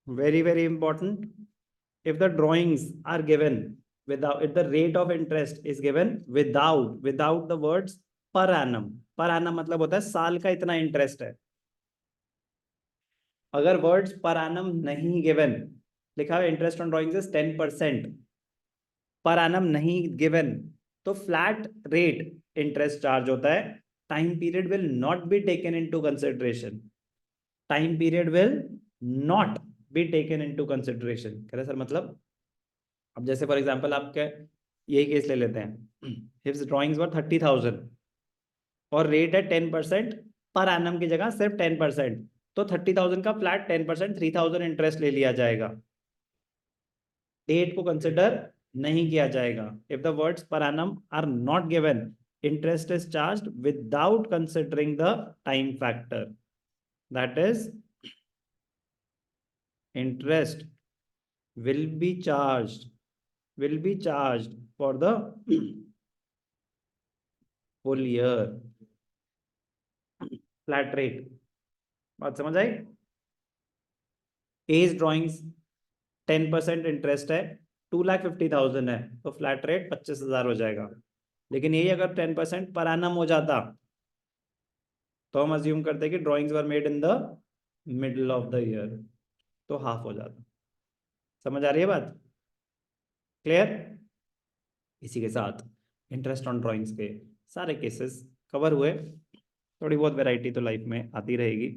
very very important. If the drawings are given without, if the rate of interest is given without the words per annum मतलब होता है साल का इतना interest है. अगर वर्ड्स पर annum नहीं गिवन, लिखा हुआ इंटरेस्ट ऑन ड्रॉइंग्स इज 10%, पर annum नहीं गिवन, तो फ्लैट रेट इंटरेस्ट चार्ज होता है. Time period will not be taken into consideration. Time period will not be taken into consideration. कह रहे सर मतलब, अब जैसे फॉर एग्जांपल आपके यही केस ले लेते हैं. हिज ड्राइंग्स वर 30,000 और रेट है 10%, पर एनम की जगह सिर्फ 10%, तो 30,000 का फ्लैट 10%, 3,000 इंटरेस्ट ले लिया जाएगा. डेट को कंसिडर नहीं किया जाएगा. If the words per annum are not given, interest is charged without considering the time factor. That is interest will be charged for the full year. Flat rate. बात समझ आई? As drawings 10% interest है, 2,50,000 है, तो flat rate 25,000 हो जाएगा. लेकिन यही अगर 10% पर एनम हो जाता, तो हम अज्यूम करते कि drawings were made in the middle of the year, तो हाफ हो जाता. समझ आ रही है बात? क्लियर? इसी के साथ इंटरेस्ट ऑन ड्राइंग्स के सारे केसेस कवर हुए. थोड़ी बहुत वैरायटी तो लाइफ में आती रहेगी.